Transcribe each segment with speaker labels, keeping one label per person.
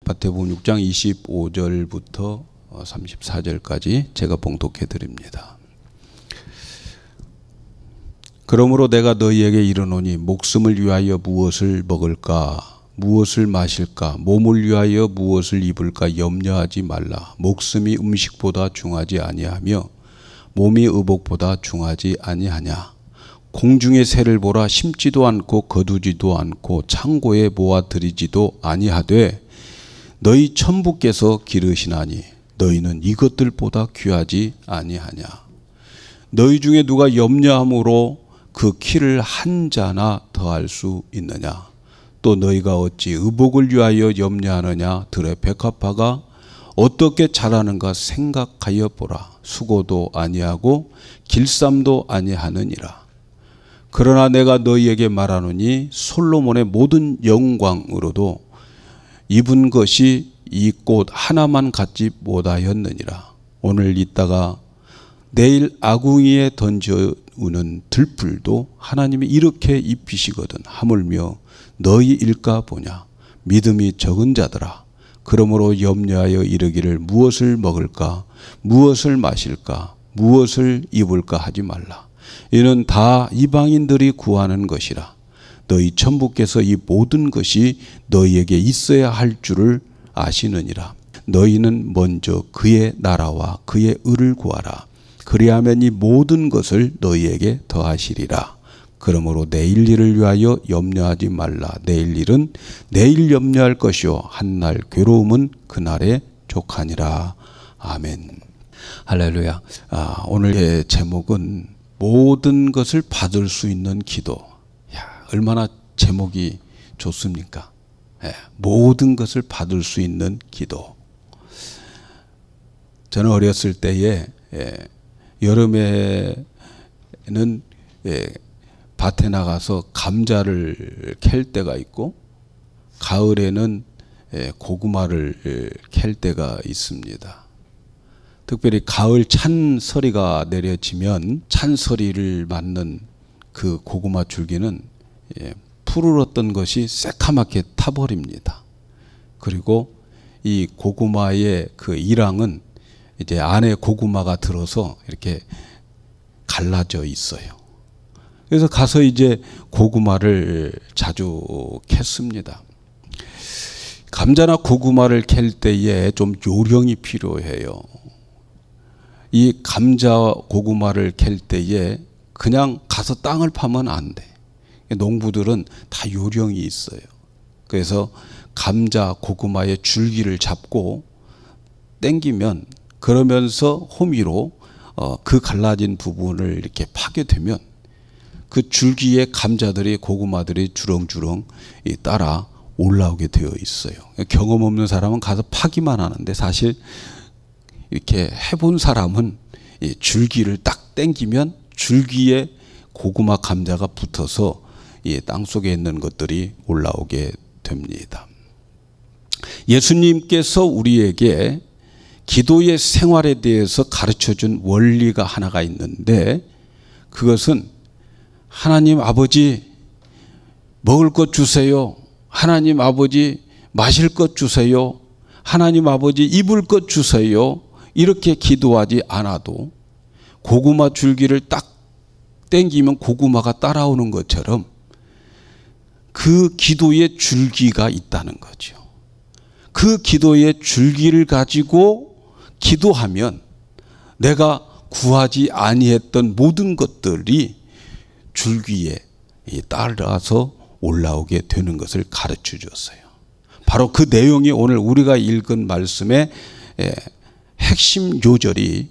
Speaker 1: 마태복음 6장 25절부터 34절까지 제가 봉독해 드립니다. 그러므로 내가 너희에게 이르노니 목숨을 위하여 무엇을 먹을까 무엇을 마실까 몸을 위하여 무엇을 입을까 염려하지 말라. 목숨이 음식보다 중하지 아니하며 몸이 의복보다 중하지 아니하냐. 공중의 새를 보라. 심지도 않고 거두지도 않고 창고에 모아 들이지도 아니하되 너희 천부께서 기르시나니 너희는 이것들보다 귀하지 아니하냐. 너희 중에 누가 염려함으로 그 키를 한 자나 더할 수 있느냐. 또 너희가 어찌 의복을 위하여 염려하느냐. 들의 백합화가 어떻게 자라는가 생각하여 보라. 수고도 아니하고 길쌈도 아니하느니라. 그러나 내가 너희에게 말하노니 솔로몬의 모든 영광으로도 입은 것이 이 꽃 하나만 갖지 못하였느니라. 오늘 있다가 내일 아궁이에 던져우는 들풀도 하나님이 이렇게 입히시거든. 하물며 너희 일까 보냐. 믿음이 적은 자들아. 그러므로 염려하여 이르기를 무엇을 먹을까 무엇을 마실까 무엇을 입을까 하지 말라. 이는 다 이방인들이 구하는 것이라. 너희 천부께서 이 모든 것이 너희에게 있어야 할 줄을 아시느니라. 너희는 먼저 그의 나라와 그의 의를 구하라. 그리하면 이 모든 것을 너희에게 더하시리라. 그러므로 내일 일을 위하여 염려하지 말라. 내일 일은 내일 염려할 것이요 한날 괴로움은 그날에 족하니라. 아멘. 할렐루야. 오늘의 제목은 모든 것을 받을 수 있는 기도. 야, 얼마나 제목이 좋습니까? 모든 것을 받을 수 있는 기도. 저는 어렸을 때에 여름에는 밭에 나가서 감자를 캘 때가 있고 가을에는 고구마를 캘 때가 있습니다. 특별히 가을 찬서리가 내려지면 찬서리를 맞는 그 고구마 줄기는 푸르렀던 것이 새카맣게 타버립니다. 그리고 이 고구마의 그 이랑은 이제 안에 고구마가 들어서 이렇게 갈라져 있어요. 그래서 가서 이제 고구마를 자주 캤습니다. 감자나 고구마를 캘 때에 좀 요령이 필요해요. 이 감자 고구마를 캘 때에 그냥 가서 땅을 파면 안 돼. 농부들은 다 요령이 있어요. 그래서 감자 고구마의 줄기를 잡고 당기면 그러면서 호미로 그 갈라진 부분을 이렇게 파게 되면 그 줄기에 감자들이 고구마들이 주렁주렁 따라 올라오게 되어 있어요. 경험 없는 사람은 가서 파기만 하는데 사실 이렇게 해본 사람은 이 줄기를 딱 당기면 줄기에 고구마 감자가 붙어서 이 땅속에 있는 것들이 올라오게 됩니다. 예수님께서 우리에게 기도의 생활에 대해서 가르쳐준 원리가 하나가 있는데 그것은 하나님 아버지 먹을 것 주세요. 하나님 아버지 마실 것 주세요. 하나님 아버지 입을 것 주세요. 이렇게 기도하지 않아도 고구마 줄기를 딱 당기면 고구마가 따라오는 것처럼 그 기도의 줄기가 있다는 거죠. 그 기도의 줄기를 가지고 기도하면 내가 구하지 아니했던 모든 것들이 줄기에 따라서 올라오게 되는 것을 가르쳐 주었어요. 바로 그 내용이 오늘 우리가 읽은 말씀의 핵심 요절이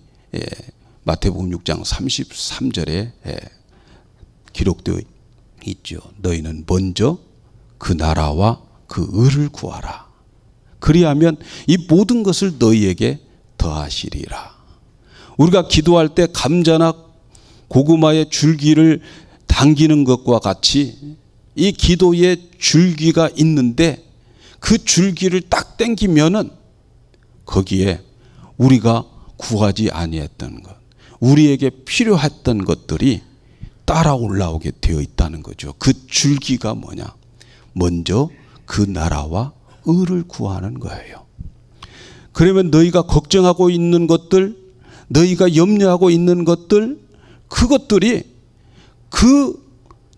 Speaker 1: 마태복음 6장 33절에 기록되어 있죠. 너희는 먼저 그 나라와 그 의를 구하라. 그리하면 이 모든 것을 너희에게 더하시리라. 우리가 기도할 때 감자나 고구마의 줄기를 당기는 것과 같이 이 기도의 줄기가 있는데 그 줄기를 딱 당기면은 거기에 우리가 구하지 아니했던 것, 우리에게 필요했던 것들이 따라 올라오게 되어 있다는 거죠. 그 줄기가 뭐냐? 먼저 그 나라와 의를 구하는 거예요. 그러면 너희가 걱정하고 있는 것들, 너희가 염려하고 있는 것들, 그것들이 그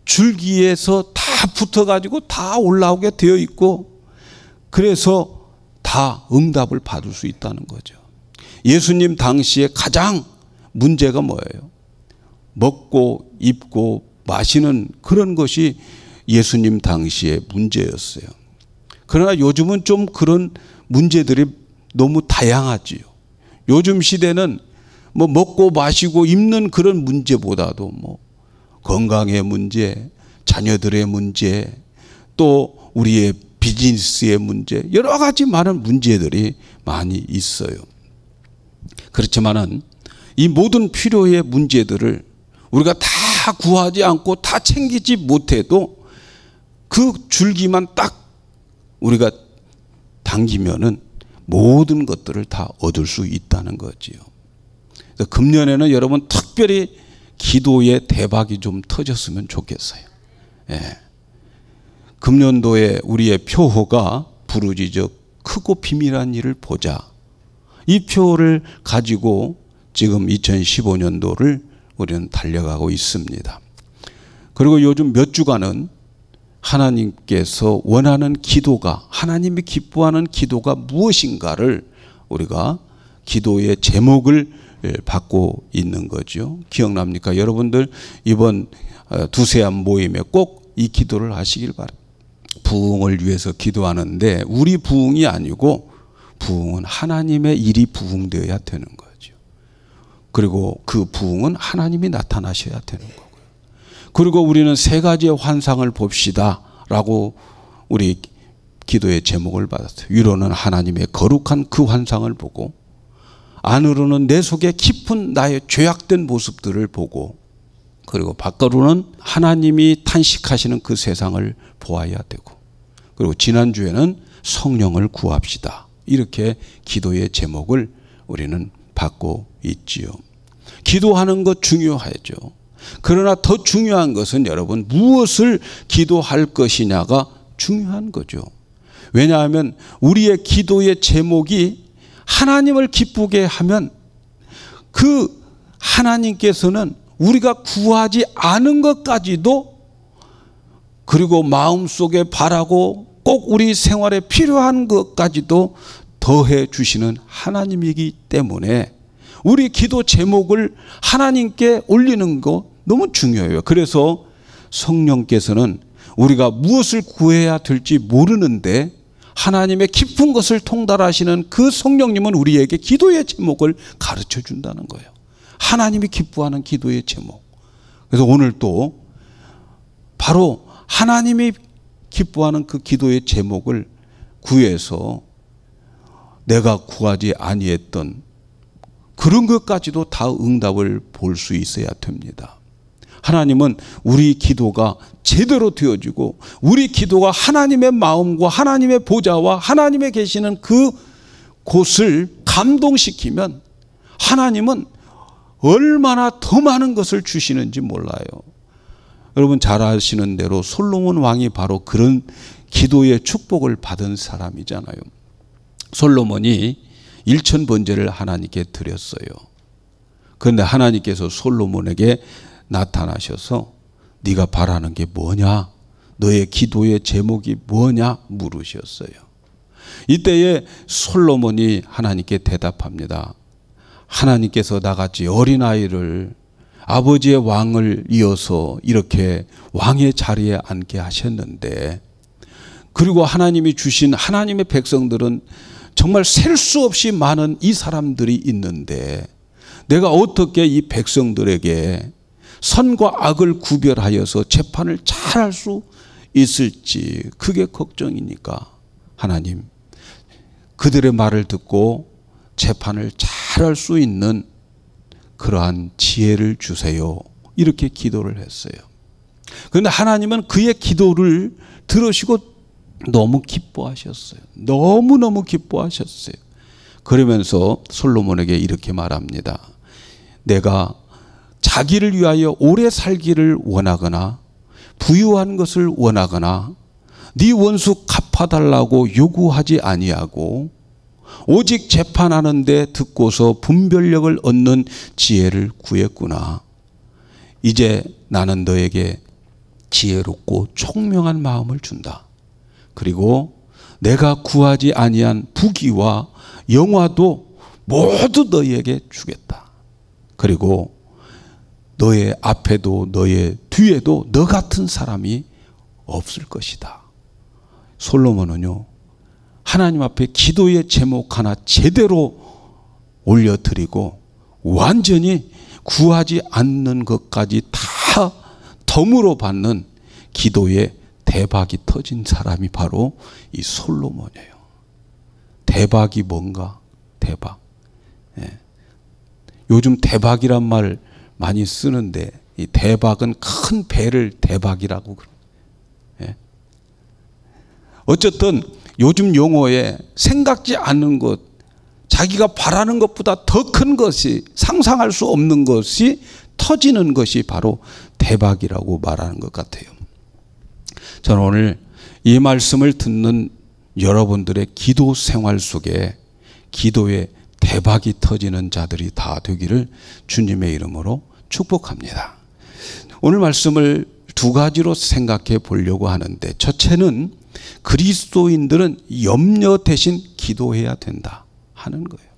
Speaker 1: 줄기에서 다 붙어가지고 다 올라오게 되어 있고, 그래서 다 응답을 받을 수 있다는 거죠. 예수님 당시에 가장 문제가 뭐예요? 먹고 입고 마시는 그런 것이 예수님 당시의 문제였어요. 그러나 요즘은 좀 그런 문제들이 너무 다양하지요. 요즘 시대는 뭐 먹고 마시고 입는 그런 문제보다도 뭐 건강의 문제, 자녀들의 문제, 또 우리의 비즈니스의 문제, 여러 가지 많은 문제들이 많이 있어요. 그렇지만은 이 모든 필요의 문제들을 우리가 다 구하지 않고 다 챙기지 못해도 그 줄기만 딱 우리가 당기면은 모든 것들을 다 얻을 수 있다는 거지요. 금년에는 여러분 특별히 기도의 대박이 좀 터졌으면 좋겠어요. 예. 금년도에 우리의 표호가 부르짖어 크고 비밀한 일을 보자. 이 표를 가지고 지금 2015년도를 우리는 달려가고 있습니다. 그리고 요즘 몇 주간은 하나님께서 원하는 기도가, 하나님이 기뻐하는 기도가 무엇인가를 우리가 기도의 제목을 받고 있는 거죠. 기억납니까? 여러분들 이번 두세안 모임에 꼭 이 기도를 하시길 바랍니다. 부흥을 위해서 기도하는데 우리 부흥이 아니고 부흥은 하나님의 일이 부흥되어야 되는 거죠. 그리고 그 부흥은 하나님이 나타나셔야 되는 거고요. 그리고 우리는 세 가지의 환상을 봅시다 라고 우리 기도의 제목을 받았어요. 위로는 하나님의 거룩한 그 환상을 보고, 안으로는 내 속에 깊은 나의 죄악된 모습들을 보고, 그리고 밖으로는 하나님이 탄식하시는 그 세상을 보아야 되고, 그리고 지난주에는 성령을 구합시다. 이렇게 기도의 제목을 우리는 받고 있지요. 기도하는 것 중요하죠. 그러나 더 중요한 것은 여러분 무엇을 기도할 것이냐가 중요한 거죠. 왜냐하면 우리의 기도의 제목이 하나님을 기쁘게 하면 그 하나님께서는 우리가 구하지 않은 것까지도, 그리고 마음속에 바라고 꼭 우리 생활에 필요한 것까지도 더해 주시는 하나님이기 때문에 우리 기도 제목을 하나님께 올리는 거 너무 중요해요. 그래서 성령께서는 우리가 무엇을 구해야 될지 모르는데 하나님의 깊은 것을 통달하시는 그 성령님은 우리에게 기도의 제목을 가르쳐 준다는 거예요. 하나님이 기뻐하는 기도의 제목. 그래서 오늘 또 바로 하나님이 기뻐하는 그 기도의 제목을 구해서 내가 구하지 아니했던 그런 것까지도 다 응답을 볼 수 있어야 됩니다. 하나님은 우리 기도가 제대로 되어지고 우리 기도가 하나님의 마음과 하나님의 보좌와 하나님의 계시는 그 곳을 감동시키면 하나님은 얼마나 더 많은 것을 주시는지 몰라요. 여러분 잘 아시는 대로 솔로몬 왕이 바로 그런 기도의 축복을 받은 사람이잖아요. 솔로몬이 1000번제를 하나님께 드렸어요. 그런데 하나님께서 솔로몬에게 나타나셔서 네가 바라는 게 뭐냐? 너의 기도의 제목이 뭐냐? 물으셨어요. 이때에 솔로몬이 하나님께 대답합니다. 하나님께서 나같이 어린아이를 아버지의 왕을 이어서 이렇게 왕의 자리에 앉게 하셨는데, 그리고 하나님이 주신 하나님의 백성들은 정말 셀 수 없이 많은 이 사람들이 있는데 내가 어떻게 이 백성들에게 선과 악을 구별하여서 재판을 잘할 수 있을지 그게 걱정이니까 하나님 그들의 말을 듣고 재판을 잘할 수 있는 그러한 지혜를 주세요. 이렇게 기도를 했어요. 그런데 하나님은 그의 기도를 들으시고 너무 기뻐하셨어요. 너무너무 기뻐하셨어요. 그러면서 솔로몬에게 이렇게 말합니다. 내가 자기를 위하여 오래 살기를 원하거나 부유한 것을 원하거나 네 원수 갚아달라고 요구하지 아니하고 오직 재판하는 데 듣고서 분별력을 얻는 지혜를 구했구나. 이제 나는 너에게 지혜롭고 총명한 마음을 준다. 그리고 내가 구하지 아니한 부귀와 영화도 모두 너희에게 주겠다. 그리고 너의 앞에도 너의 뒤에도 너 같은 사람이 없을 것이다. 솔로몬은요, 하나님 앞에 기도의 제목 하나 제대로 올려드리고 완전히 구하지 않는 것까지 다 덤으로 받는 기도의 대박이 터진 사람이 바로 이 솔로몬이에요. 대박이 뭔가? 대박. 예. 요즘 대박이란 말 많이 쓰는데 이 대박은 큰 배를 대박이라고 그래요. 예. 어쨌든 요즘 용어에 생각지 않는 것, 자기가 바라는 것보다 더 큰 것이, 상상할 수 없는 것이 터지는 것이 바로 대박이라고 말하는 것 같아요. 저는 오늘 이 말씀을 듣는 여러분들의 기도 생활 속에 기도의 대박이 터지는 자들이 다 되기를 주님의 이름으로 축복합니다. 오늘 말씀을 두 가지로 생각해 보려고 하는데, 첫째는 그리스도인들은 염려 대신 기도해야 된다 하는 거예요.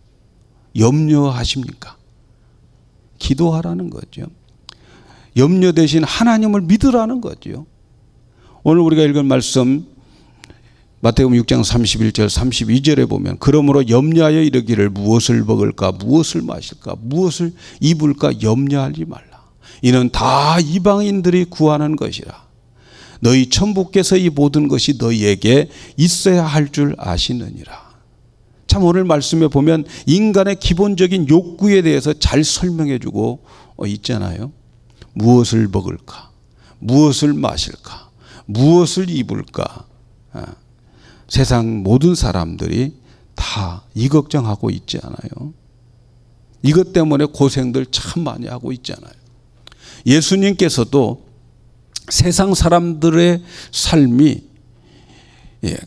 Speaker 1: 염려하십니까? 기도하라는 거죠. 염려 대신 하나님을 믿으라는 거죠. 오늘 우리가 읽은 말씀 마태복음 6장 31절 32절에 보면, 그러므로 염려하여 이르기를 무엇을 먹을까 무엇을 마실까 무엇을 입을까 염려하지 말라. 이는 다 이방인들이 구하는 것이라. 너희 천부께서 이 모든 것이 너희에게 있어야 할 줄 아시느니라. 참 오늘 말씀에 보면 인간의 기본적인 욕구에 대해서 잘 설명해 주고 있잖아요. 무엇을 먹을까, 무엇을 마실까, 무엇을 입을까. 세상 모든 사람들이 다 이 걱정하고 있지 않아요? 이것 때문에 고생들 참 많이 하고 있잖아요. 예수님께서도 세상 사람들의 삶이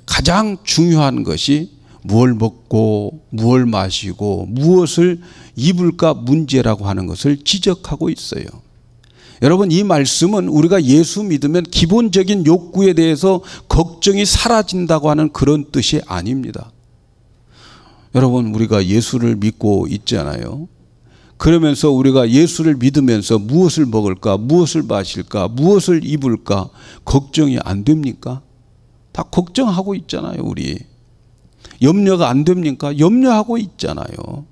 Speaker 1: 가장 중요한 것이 무엇을 먹고 무엇을 마시고 무엇을 입을까 문제라고 하는 것을 지적하고 있어요. 여러분, 이 말씀은 우리가 예수 믿으면 기본적인 욕구에 대해서 걱정이 사라진다고 하는 그런 뜻이 아닙니다. 여러분, 우리가 예수를 믿고 있잖아요. 그러면서 우리가 예수를 믿으면서 무엇을 먹을까, 무엇을 마실까, 무엇을 입을까 걱정이 안 됩니까? 다 걱정하고 있잖아요, 우리. 염려가 안 됩니까? 염려하고 있잖아요.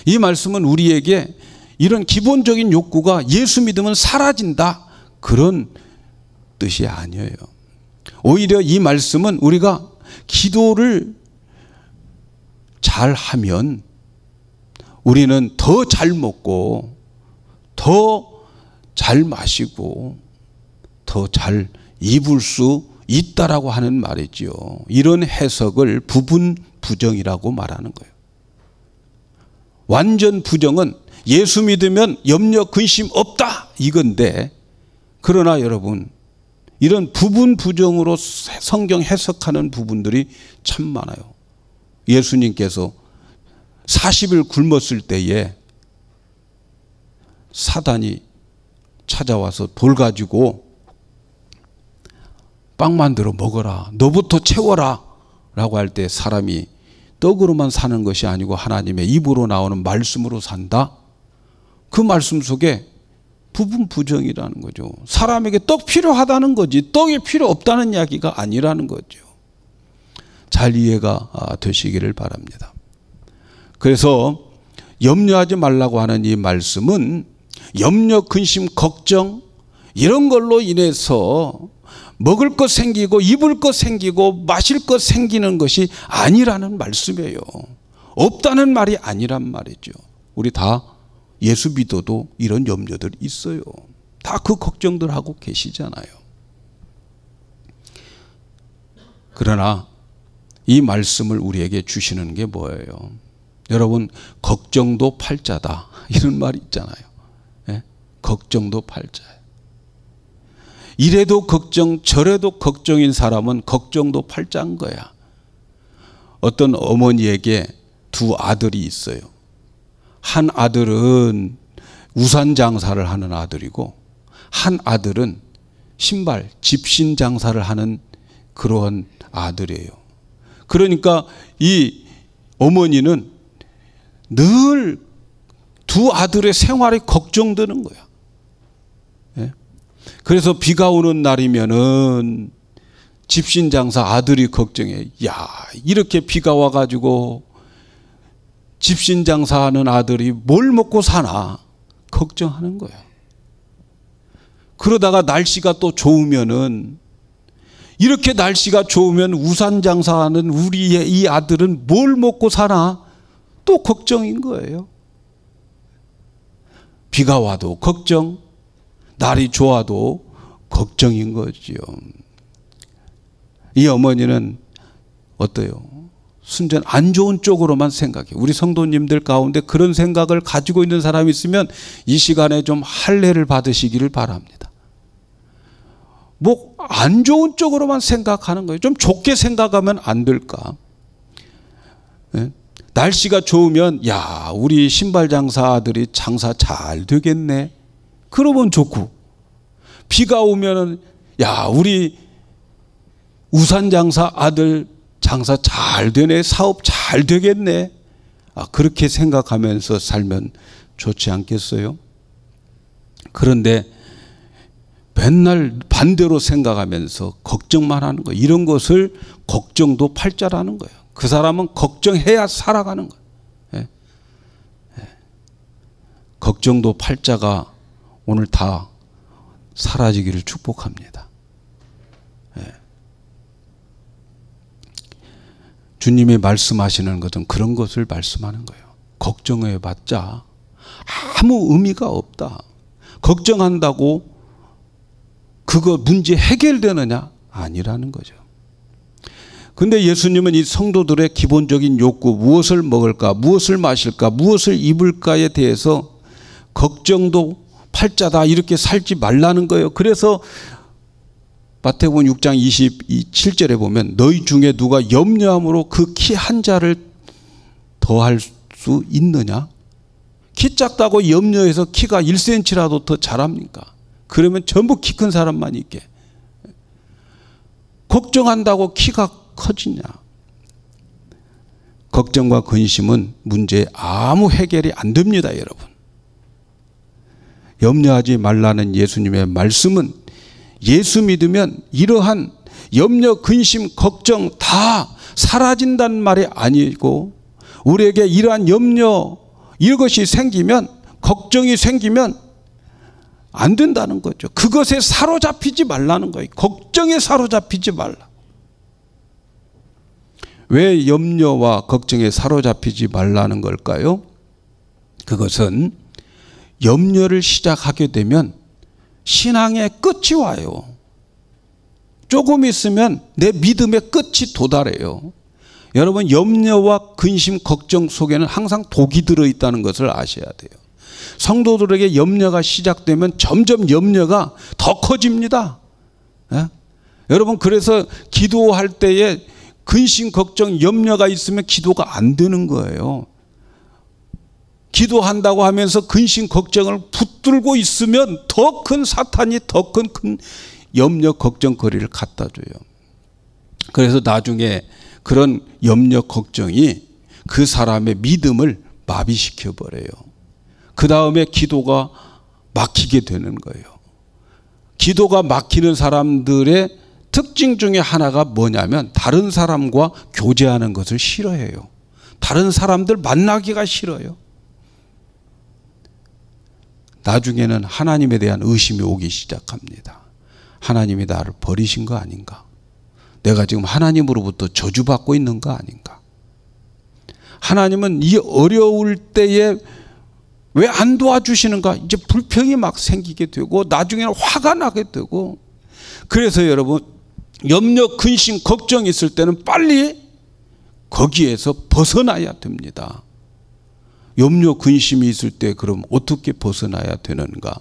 Speaker 1: 이 말씀은 우리에게 이런 기본적인 욕구가 예수 믿으면 사라진다, 그런 뜻이 아니에요. 오히려 이 말씀은 우리가 기도를 잘 하면 우리는 더 잘 먹고 더 잘 마시고 더 잘 입을 수 있다라고 하는 말이지요. 이런 해석을 부분 부정이라고 말하는 거예요. 완전 부정은 예수 믿으면 염려 근심 없다 이건데, 그러나 여러분, 이런 부분 부정으로 성경 해석하는 부분들이 참 많아요. 예수님께서 40일 굶었을 때에 사단이 찾아와서 돌 가지고 빵 만들어 먹어라, 너부터 채워라 라고 할 때 사람이 떡으로만 사는 것이 아니고 하나님의 입으로 나오는 말씀으로 산다? 그 말씀 속에 부분 부정이라는 거죠. 사람에게 떡 필요하다는 거지 떡이 필요 없다는 이야기가 아니라는 거죠. 잘 이해가 되시기를 바랍니다. 그래서 염려하지 말라고 하는 이 말씀은 염려, 근심, 걱정 이런 걸로 인해서 먹을 것 생기고 입을 것 생기고 마실 것 생기는 것이 아니라는 말씀이에요. 없다는 말이 아니란 말이죠. 우리 다 예수 믿어도 이런 염려들 있어요. 다 그 걱정들 하고 계시잖아요. 그러나 이 말씀을 우리에게 주시는 게 뭐예요? 여러분, 걱정도 팔자다 이런 말이 있잖아요. 예? 걱정도 팔자예요. 이래도 걱정 저래도 걱정인 사람은 걱정도 팔자인 거야. 어떤 어머니에게 두 아들이 있어요. 한 아들은 우산 장사를 하는 아들이고 한 아들은 신발 집신 장사를 하는 그러한 아들이에요. 그러니까 이 어머니는 늘 두 아들의 생활이 걱정되는 거야. 예? 그래서 비가 오는 날이면은 집신 장사 아들이 걱정해. 야, 이렇게 비가 와가지고 집신 장사하는 아들이 뭘 먹고 사나 걱정하는 거야. 그러다가 날씨가 또 좋으면은 이렇게 날씨가 좋으면 우산 장사하는 우리의 이 아들은 뭘 먹고 사나 또 걱정인 거예요. 비가 와도 걱정, 날이 좋아도 걱정인 거지요. 이 어머니는 어때요? 순전 안 좋은 쪽으로만 생각해. 우리 성도님들 가운데 그런 생각을 가지고 있는 사람이 있으면 이 시간에 좀 할례를 받으시기를 바랍니다. 뭐 안 좋은 쪽으로만 생각하는 거예요. 좀 좋게 생각하면 안 될까? 네? 날씨가 좋으면 야, 우리 신발 장사 아들이 장사 잘 되겠네. 그러면 좋고, 비가 오면은 야, 우리 우산 장사 아들 장사 잘 되네. 사업 잘 되겠네. 그렇게 생각하면서 살면 좋지 않겠어요? 그런데 맨날 반대로 생각하면서 걱정만 하는 거예요. 이런 것을 걱정도 팔자라는 거예요. 그 사람은 걱정해야 살아가는 거예요. 예? 예. 걱정도 팔자가 오늘 다 사라지기를 축복합니다. 예. 주님이 말씀하시는 것은 그런 것을 말씀하는 거예요. 걱정해봤자 아무 의미가 없다. 걱정한다고 그거 문제 해결되느냐? 아니라는 거죠. 근데 예수님은 이 성도들의 기본적인 욕구, 무엇을 먹을까, 무엇을 마실까, 무엇을 입을까에 대해서 걱정도 팔자다 이렇게 살지 말라는 거예요. 그래서 마태복음 6장 27절에 보면 너희 중에 누가 염려함으로 그 키 한 자를 더할 수 있느냐? 키 작다고 염려해서 키가 1cm라도 더 자랍니까? 그러면 전부 키 큰 사람만 있게. 걱정한다고 키가 커지냐? 걱정과 근심은 문제에 아무 해결이 안 됩니다, 여러분. 염려하지 말라는 예수님의 말씀은 예수 믿으면 이러한 염려, 근심, 걱정 다 사라진다는 말이 아니고 우리에게 이러한 염려, 이것이 생기면, 걱정이 생기면 안 된다는 거죠. 그것에 사로잡히지 말라는 거예요. 걱정에 사로잡히지 말라. 왜 염려와 걱정에 사로잡히지 말라는 걸까요? 그것은 염려를 시작하게 되면 신앙의 끝이 와요. 조금 있으면 내 믿음의 끝이 도달해요. 여러분, 염려와 근심, 걱정 속에는 항상 독이 들어있다는 것을 아셔야 돼요. 성도들에게 염려가 시작되면 점점 염려가 더 커집니다. 예? 여러분, 그래서 기도할 때에 근심, 걱정, 염려가 있으면 기도가 안 되는 거예요. 기도한다고 하면서 근심, 걱정을 붙들고 있으면 더 큰 사탄이 더 큰 염려, 걱정거리를 갖다 줘요. 그래서 나중에 그런 염려, 걱정이 그 사람의 믿음을 마비시켜 버려요. 그 다음에 기도가 막히게 되는 거예요. 기도가 막히는 사람들의 특징 중에 하나가 뭐냐면 다른 사람과 교제하는 것을 싫어해요. 다른 사람들 만나기가 싫어요. 나중에는 하나님에 대한 의심이 오기 시작합니다. 하나님이 나를 버리신 거 아닌가? 내가 지금 하나님으로부터 저주받고 있는 거 아닌가? 하나님은 이 어려울 때에 왜 안 도와주시는가? 이제 불평이 막 생기게 되고 나중에는 화가 나게 되고. 그래서 여러분, 염려, 근심, 걱정이 있을 때는 빨리 거기에서 벗어나야 됩니다. 염려, 근심이 있을 때 그럼 어떻게 벗어나야 되는가?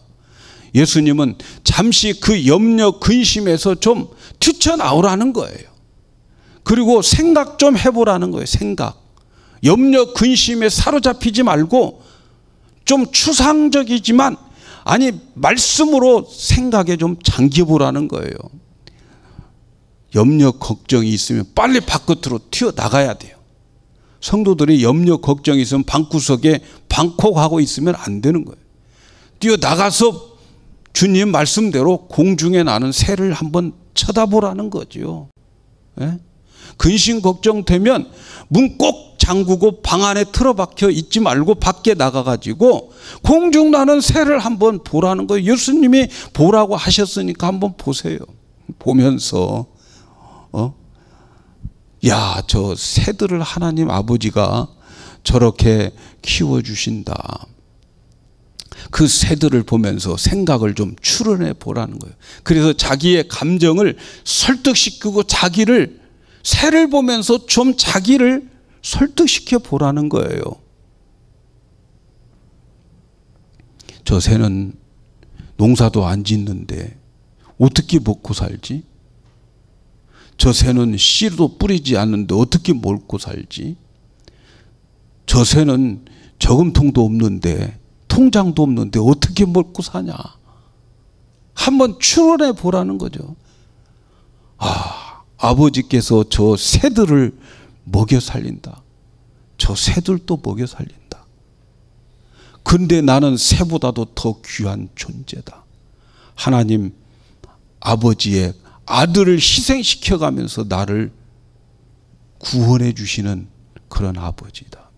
Speaker 1: 예수님은 잠시 그 염려 근심에서 좀 뛰쳐나오라는 거예요. 그리고 생각 좀 해보라는 거예요. 생각. 염려 근심에 사로잡히지 말고 좀 추상적이지만 아니 말씀으로 생각에 좀 잠겨보라는 거예요. 염려 걱정이 있으면 빨리 바깥으로 튀어나가야 돼요. 성도들이 염려 걱정이 있으면 방구석에 방콕하고 있으면 안 되는 거예요. 뛰어나가서 주님 말씀대로 공중에 나는 새를 한번 쳐다보라는 거죠. 예? 근심 걱정되면 문 꼭 잠그고 방 안에 틀어박혀 있지 말고 밖에 나가가지고 공중 나는 새를 한번 보라는 거예요. 예수님이 보라고 하셨으니까 한번 보세요. 보면서 야, 저 새들을 하나님 아버지가 저렇게 키워주신다. 그 새들을 보면서 생각을 좀 추론해 보라는 거예요. 그래서 자기의 감정을 설득시키고 자기를 새를 보면서 좀 자기를 설득시켜 보라는 거예요. 저 새는 농사도 안 짓는데 어떻게 먹고 살지? 저 새는 씨도 뿌리지 않는데 어떻게 먹고 살지? 저 새는 저금통도 없는데 통장도 없는데 어떻게 먹고 사냐? 한번 추론해 보라는 거죠. 아버지께서 저 새들을 먹여 살린다. 저 새들도 먹여 살린다. 근데 나는 새보다도 더 귀한 존재다. 하나님 아버지의 아들을 희생시켜 가면서 나를 구원해 주시는 그런 아버지다.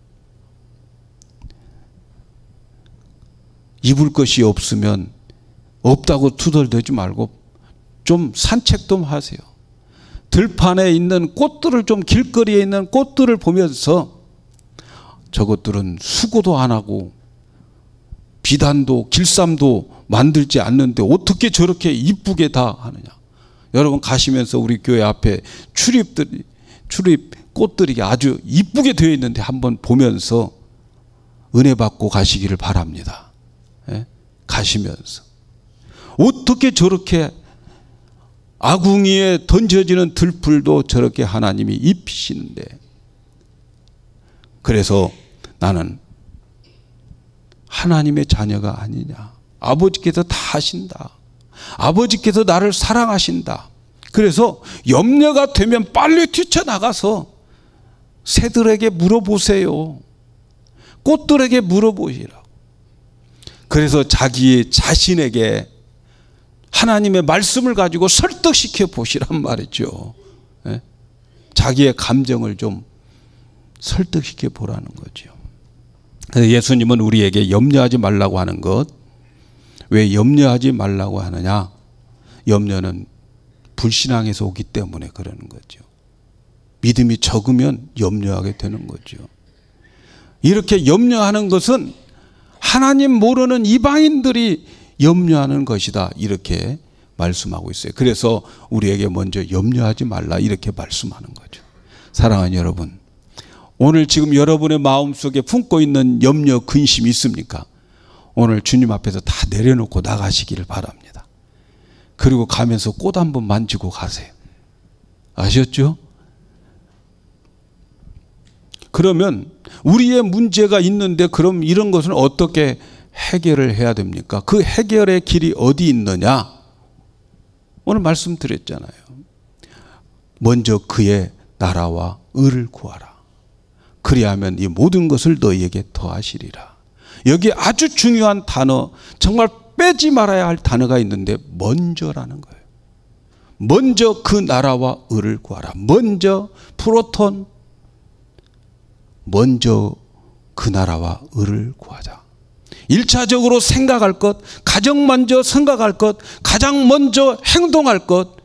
Speaker 1: 입을 것이 없으면 없다고 투덜대지 말고 좀 산책 좀 하세요. 들판에 있는 꽃들을 좀 길거리에 있는 꽃들을 보면서 저것들은 수고도 안 하고 비단도 길쌈도 만들지 않는데 어떻게 저렇게 이쁘게 다 하느냐. 여러분 가시면서 우리 교회 앞에 출입 꽃들이 아주 이쁘게 되어 있는데 한번 보면서 은혜 받고 가시기를 바랍니다. 예? 가시면서 어떻게 저렇게 아궁이에 던져지는 들풀도 저렇게 하나님이 입히시는데, 그래서 나는 하나님의 자녀가 아니냐. 아버지께서 다 하신다. 아버지께서 나를 사랑하신다. 그래서 염려가 되면 빨리 뛰쳐나가서 새들에게 물어보세요. 꽃들에게 물어보시라고. 그래서 자기 자신에게 하나님의 말씀을 가지고 설득시켜 보시란 말이죠. 예? 자기의 감정을 좀 설득시켜 보라는 거죠. 그래서 예수님은 우리에게 염려하지 말라고 하는 것. 왜 염려하지 말라고 하느냐? 염려는 불신앙에서 오기 때문에 그러는 거죠. 믿음이 적으면 염려하게 되는 거죠. 이렇게 염려하는 것은 하나님 모르는 이방인들이 염려하는 것이다, 이렇게 말씀하고 있어요. 그래서 우리에게 먼저 염려하지 말라 이렇게 말씀하는 거죠. 사랑하는 여러분, 오늘 지금 여러분의 마음속에 품고 있는 염려, 근심이 있습니까? 오늘 주님 앞에서 다 내려놓고 나가시기를 바랍니다. 그리고 가면서 꽃 한번 만지고 가세요. 아셨죠? 그러면 우리의 문제가 있는데 그럼 이런 것은 어떻게 해결을 해야 됩니까? 그 해결의 길이 어디 있느냐? 오늘 말씀드렸잖아요. 먼저 그의 나라와 의를 구하라. 그리하면 이 모든 것을 너희에게 더하시리라. 여기 아주 중요한 단어, 정말 빼지 말아야 할 단어가 있는데 먼저라는 거예요. 먼저 그 나라와 의를 구하라. 먼저 프로톤, 먼저 그 나라와 의를 구하자. 1차적으로 생각할 것, 가장 먼저 생각할 것, 가장 먼저 행동할 것,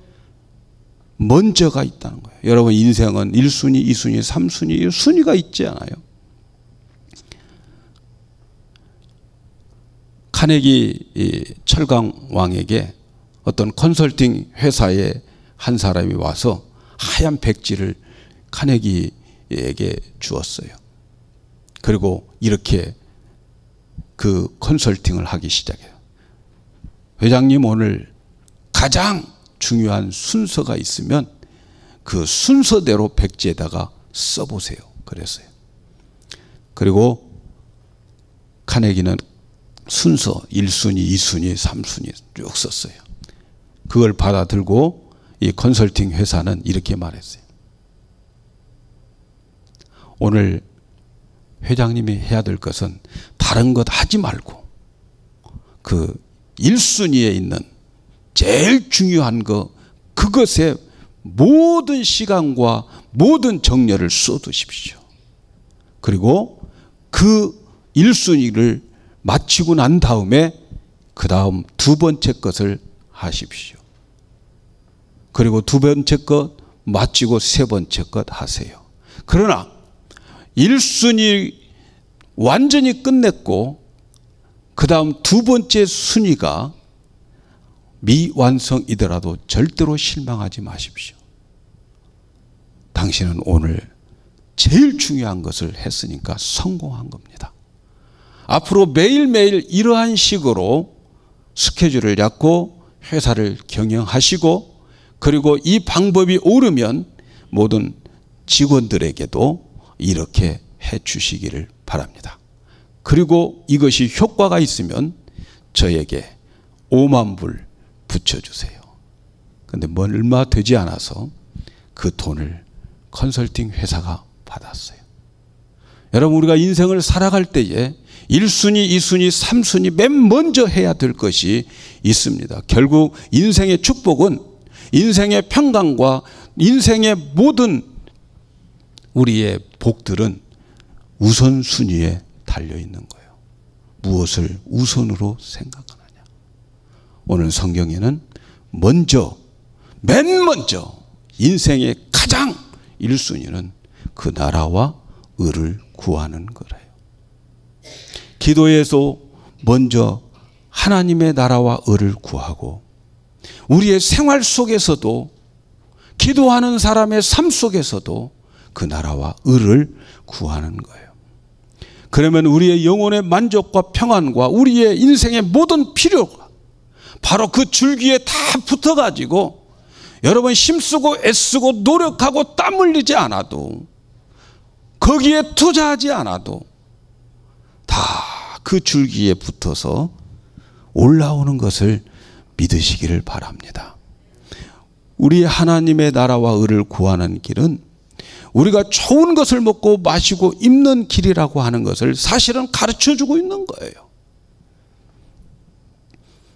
Speaker 1: 먼저가 있다는 거예요. 여러분 인생은 1순위, 2순위, 3순위, 순위가 있지 않아요? 카네기 철강 왕에게 어떤 컨설팅 회사의 한 사람이 와서 하얀 백지를 카네기에게 주었어요. 그리고 이렇게 그 컨설팅을 하기 시작해요. 회장님 오늘 가장 중요한 순서가 있으면 그 순서대로 백지에다가 써보세요. 그랬어요. 그리고 카네기는 순서 1순위, 2순위, 3순위 쭉 썼어요. 그걸 받아들고 이 컨설팅 회사는 이렇게 말했어요. 오늘 회장님이 해야 될 것은 다른 것 하지 말고 그 1순위에 있는 제일 중요한 그것에 모든 시간과 모든 정열을 쏟으십시오. 그리고 그 1순위를 마치고 난 다음에 그 다음 두 번째 것을 하십시오. 그리고 두 번째 것 마치고 세 번째 것 하세요. 그러나 1순위 완전히 끝냈고 그 다음 두 번째 순위가 미완성이더라도 절대로 실망하지 마십시오. 당신은 오늘 제일 중요한 것을 했으니까 성공한 겁니다. 앞으로 매일매일 이러한 식으로 스케줄을 잡고 회사를 경영하시고 그리고 이 방법이 옳으면 모든 직원들에게도 이렇게 해 주시기를 바랍니다. 그리고 이것이 효과가 있으면 저에게 5만 불 붙여주세요. 그런데 얼마 되지 않아서 그 돈을 컨설팅 회사가 받았어요. 여러분 우리가 인생을 살아갈 때에 1순위, 2순위, 3순위 맨 먼저 해야 될 것이 있습니다. 결국 인생의 축복은 인생의 평강과 인생의 모든 우리의 복들은 우선순위에 달려있는 거예요. 무엇을 우선으로 생각하느냐. 오늘 성경에는 먼저 맨 먼저 인생의 가장 1순위는 그 나라와 의를 구하는 거래요. 기도에서 먼저 하나님의 나라와 의를 구하고 우리의 생활 속에서도 기도하는 사람의 삶 속에서도 그 나라와 의를 구하는 거예요. 그러면 우리의 영혼의 만족과 평안과 우리의 인생의 모든 필요가 바로 그 줄기에 다 붙어가지고 여러분 힘쓰고 애쓰고 노력하고 땀 흘리지 않아도 거기에 투자하지 않아도 다 그 줄기에 붙어서 올라오는 것을 믿으시기를 바랍니다. 우리 하나님의 나라와 의를 구하는 길은 우리가 좋은 것을 먹고 마시고 입는 길이라고 하는 것을 사실은 가르쳐주고 있는 거예요.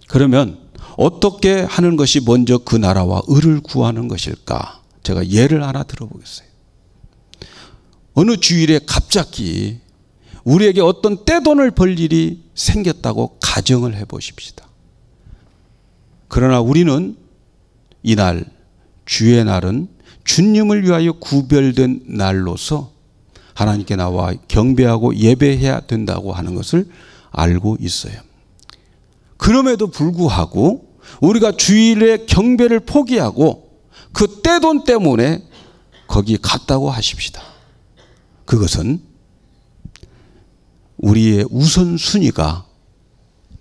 Speaker 1: 그러면 어떻게 하는 것이 먼저 그 나라와 의를 구하는 것일까? 제가 예를 하나 들어보겠어요. 어느 주일에 갑자기 우리에게 어떤 떼돈을 벌 일이 생겼다고 가정을 해보십시다. 그러나 우리는 이날 주의 날은 주님을 위하여 구별된 날로서 하나님께 나와 경배하고 예배해야 된다고 하는 것을 알고 있어요. 그럼에도 불구하고 우리가 주일에 경배를 포기하고 그 떼돈 때문에 거기 갔다고 하십시다. 그것은 우리의 우선순위가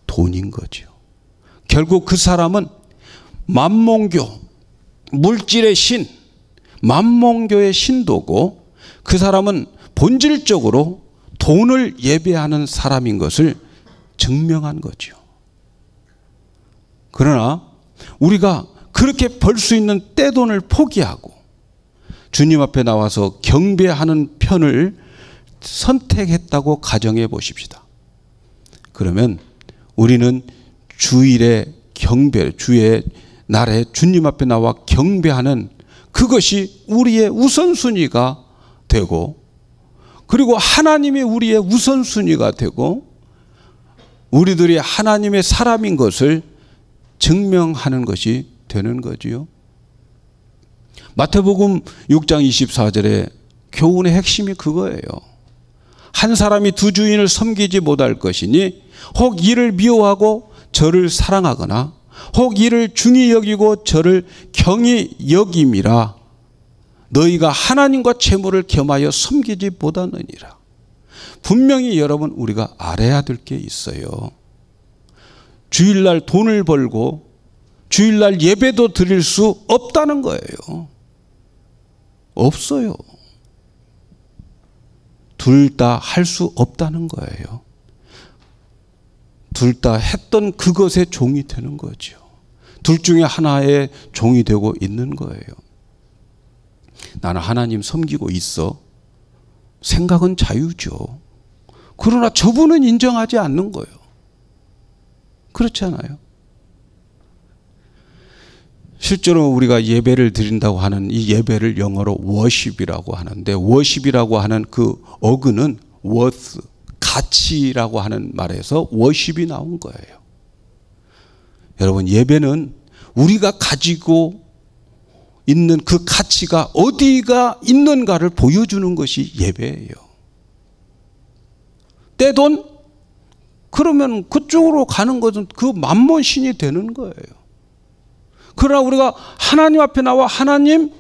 Speaker 1: 돈인 거죠. 결국 그 사람은 만몽교, 물질의 신, 만몽교의 신도고 그 사람은 본질적으로 돈을 예배하는 사람인 것을 증명한 거죠. 그러나 우리가 그렇게 벌 수 있는 떼돈을 포기하고 주님 앞에 나와서 경배하는 편을 선택했다고 가정해 보십시다. 그러면 우리는 주일에 경배, 주의 날에 주님 앞에 나와 경배하는 그것이 우리의 우선순위가 되고 그리고 하나님이 우리의 우선순위가 되고 우리들이 하나님의 사람인 것을 증명하는 것이 되는 거지요. 마태복음 6장 24절에 교훈의 핵심이 그거예요. 한 사람이 두 주인을 섬기지 못할 것이니 혹 이를 미워하고 저를 사랑하거나 혹 이를 중히 여기고 저를 경히 여김이라 너희가 하나님과 재물을 겸하여 섬기지 못하느니라. 분명히 여러분 우리가 알아야 될 게 있어요. 주일날 돈을 벌고 주일날 예배도 드릴 수 없다는 거예요. 없어요. 둘 다 할 수 없다는 거예요. 둘 다 했던 그것의 종이 되는 거죠. 둘 중에 하나의 종이 되고 있는 거예요. 나는 하나님 섬기고 있어. 생각은 자유죠. 그러나 저분은 인정하지 않는 거예요. 그렇지 않아요? 실제로 우리가 예배를 드린다고 하는 이 예배를 영어로 worship이라고 하는데, worship이라고 하는 그 어근은 worth, 가치라고 하는 말에서 worship이 나온 거예요. 여러분, 예배는 우리가 가지고 있는 그 가치가 어디가 있는가를 보여주는 것이 예배예요. 떼돈? 그러면 그쪽으로 가는 것은 그 만몬신이 되는 거예요. 그러나 우리가 하나님 앞에 나와 하나님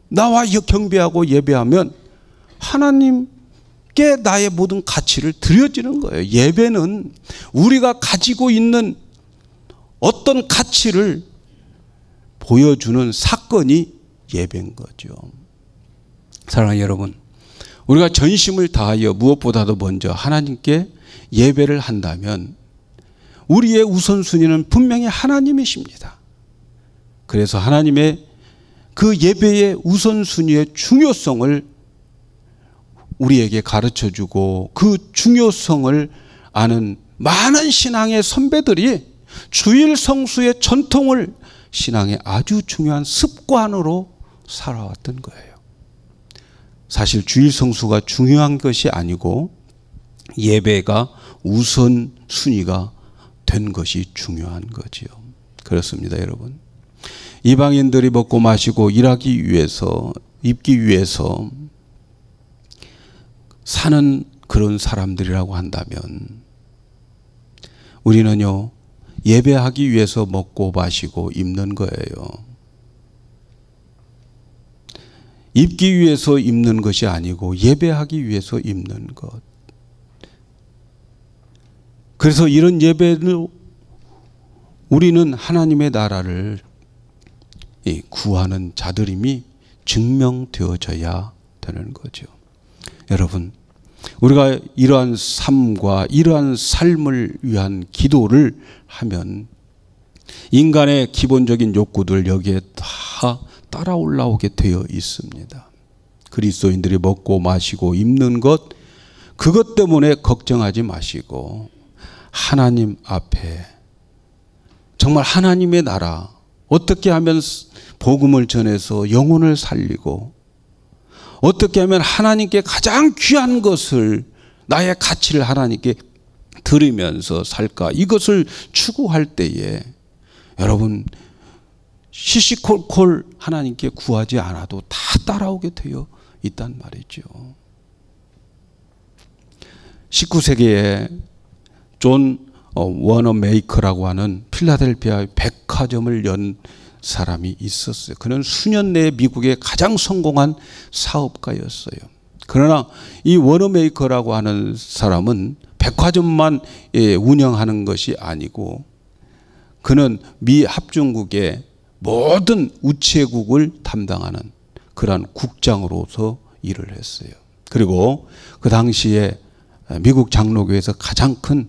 Speaker 1: 나와 경배하고 예배하면 하나님께 나의 모든 가치를 드려지는 거예요. 예배는 우리가 가지고 있는 어떤 가치를 보여주는 사건이 예배인 거죠. 사랑하는 여러분, 우리가 전심을 다하여 무엇보다도 먼저 하나님께 예배를 한다면 우리의 우선순위는 분명히 하나님이십니다. 그래서 하나님의 그 예배의 우선순위의 중요성을 우리에게 가르쳐주고 그 중요성을 아는 많은 신앙의 선배들이 주일 성수의 전통을 신앙의 아주 중요한 습관으로 살아왔던 거예요. 사실 주일 성수가 중요한 것이 아니고 예배가 우선순위가 된 것이 중요한 거지요. 그렇습니다, 여러분. 이방인들이 먹고 마시고 일하기 위해서, 입기 위해서 사는 그런 사람들이라고 한다면 우리는요, 예배하기 위해서 먹고 마시고 입는 거예요. 입기 위해서 입는 것이 아니고 예배하기 위해서 입는 것. 그래서 이런 예배를 우리는 하나님의 나라를 구하는 자들임이 증명되어져야 되는 거죠. 여러분, 우리가 이러한 삶과 이러한 삶을 위한 기도를 하면 인간의 기본적인 욕구들 여기에 다 따라 올라오게 되어 있습니다. 그리스도인들이 먹고 마시고 입는 것, 그것 때문에 걱정하지 마시고 하나님 앞에 정말 하나님의 나라, 어떻게 하면 복음을 전해서 영혼을 살리고 어떻게 하면 하나님께 가장 귀한 것을, 나의 가치를 하나님께 드리면서 살까, 이것을 추구할 때에 여러분 시시콜콜 하나님께 구하지 않아도 다 따라오게 되어 있단 말이죠. 19세기에 존 워너메이커라고 하는 필라델피아 백화점을 연 사람이 있었어요. 그는 수년 내에 미국의 가장 성공한 사업가였어요. 그러나 이 워너메이커라고 하는 사람은 백화점만 운영하는 것이 아니고 그는 미 합중국의 모든 우체국을 담당하는 그러한 국장으로서 일을 했어요. 그리고 그 당시에 미국 장로교에서 가장 큰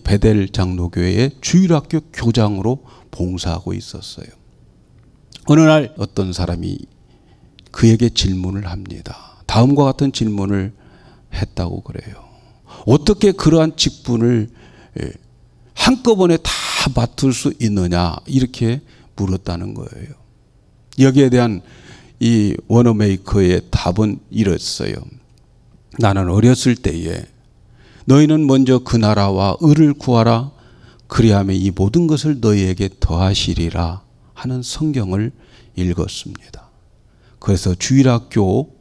Speaker 1: 베델 장로교회의 주일학교 교장으로 봉사하고 있었어요. 어느 날 어떤 사람이 그에게 질문을 합니다. 다음과 같은 질문을 했다고 그래요. 어떻게 그러한 직분을 한꺼번에 다 맡을 수 있느냐, 이렇게 물었다는 거예요. 여기에 대한 이 워너메이커의 답은 이랬어요. 나는 어렸을 때에 너희는 먼저 그 나라와 의를 구하라, 그리하면 이 모든 것을 너희에게 더하시리라 하는 성경을 읽었습니다. 그래서 주일학교,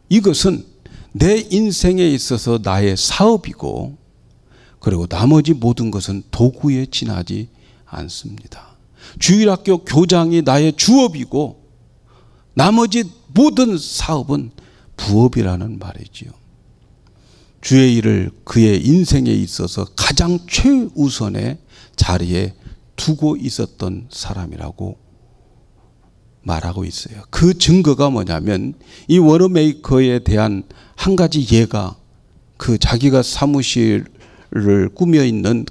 Speaker 1: 이것은 내 인생에 있어서 나의 사업이고 그리고 나머지 모든 것은 도구에 지나지 않습니다. 주일학교 교장이 나의 주업이고 나머지 모든 사업은 부업이라는 말이지요. 주의 일을 그의 인생에 있어서 가장 최우선의 자리에 두고 있었던 사람이라고 말하고 있어요. 그 증거가 뭐냐면 이 워너메이커에 대한 한 가지 예가 그 자기가 사무실을 꾸며 있는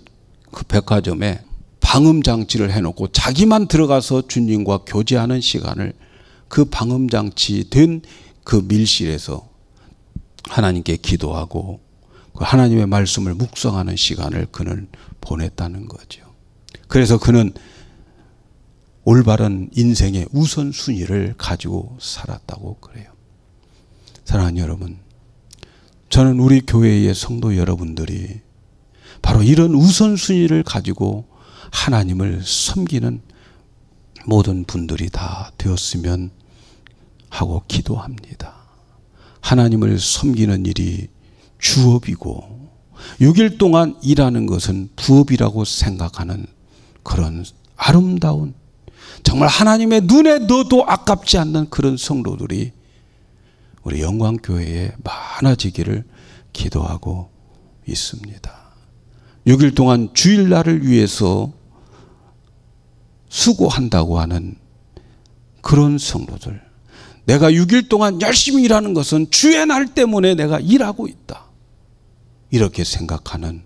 Speaker 1: 그 백화점에 방음 장치를 해놓고 자기만 들어가서 주님과 교제하는 시간을 그 방음 장치 된 그 밀실에서 하나님께 기도하고 그 하나님의 말씀을 묵상하는 시간을 그는 보냈다는 거죠. 그래서 그는 올바른 인생의 우선순위를 가지고 살았다고 그래요. 사랑하는 여러분, 저는 우리 교회의 성도 여러분들이 바로 이런 우선순위를 가지고 하나님을 섬기는 모든 분들이 다 되었으면 하고 기도합니다. 하나님을 섬기는 일이 주업이고 6일 동안 일하는 것은 부업이라고 생각하는 그런 아름다운, 정말 하나님의 눈에 넣어도 아깝지 않는 그런 성도들이 우리 영광교회에 많아지기를 기도하고 있습니다. 6일 동안 주일날을 위해서 수고한다고 하는 그런 성도들, 내가 6일 동안 열심히 일하는 것은 주의 날 때문에 내가 일하고 있다, 이렇게 생각하는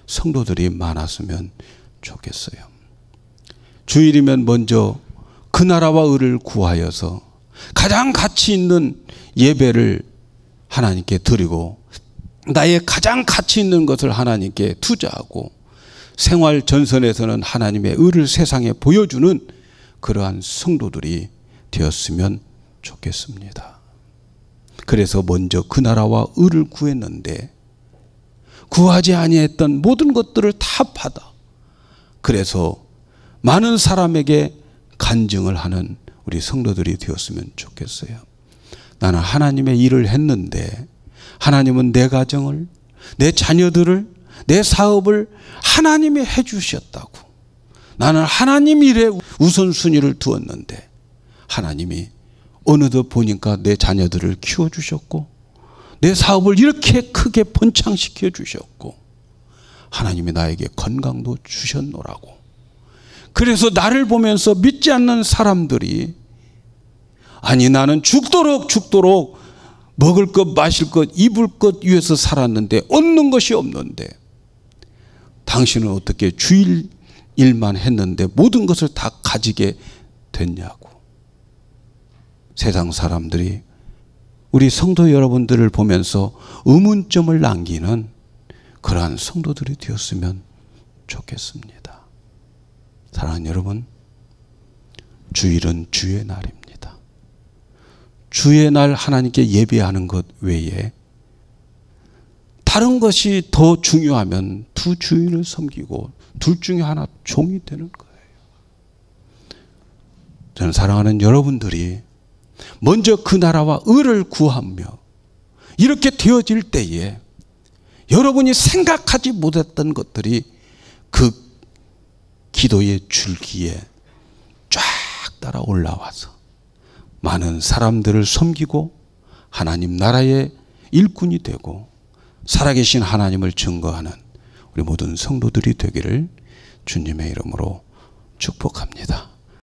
Speaker 1: 성도들이 많았으면 좋겠어요. 주일이면 먼저 그 나라와 의를 구하여서 가장 가치 있는 예배를 하나님께 드리고 나의 가장 가치 있는 것을 하나님께 투자하고 생활 전선에서는 하나님의 의를 세상에 보여주는 그러한 성도들이 되었으면 좋겠습니다. 그래서 먼저 그 나라와 의를 구했는데 구하지 아니했던 모든 것들을 다 받아 그래서 많은 사람에게 간증을 하는 우리 성도들이 되었으면 좋겠어요. 나는 하나님의 일을 했는데 하나님은 내 가정을, 내 자녀들을, 내 사업을 하나님이 해주셨다고. 나는 하나님 일에 우선순위를 두었는데 하나님이 어느덧 보니까 내 자녀들을 키워주셨고 내 사업을 이렇게 크게 번창시켜 주셨고 하나님이 나에게 건강도 주셨노라고. 그래서 나를 보면서 믿지 않는 사람들이 아니 나는 죽도록 먹을 것 마실 것 입을 것 위해서 살았는데 얻는 것이 없는데 당신은 어떻게 주일 일만 했는데 모든 것을 다 가지게 됐냐고. 세상 사람들이 우리 성도 여러분들을 보면서 의문점을 남기는 그러한 성도들이 되었으면 좋겠습니다. 사랑하는 여러분, 주일은 주의 날입니다. 주의 날 하나님께 예배하는 것 외에 다른 것이 더 중요하면 두 주인을 섬기고 둘 중에 하나 종이 되는 거예요. 저는 사랑하는 여러분들이 먼저 그 나라와 의를 구하며 이렇게 되어질 때에 여러분이 생각하지 못했던 것들이 그 기도의 줄기에 쫙 따라 올라와서 많은 사람들을 섬기고 하나님 나라의 일꾼이 되고 살아계신 하나님을 증거하는 우리 모든 성도들이 되기를 주님의 이름으로 축복합니다.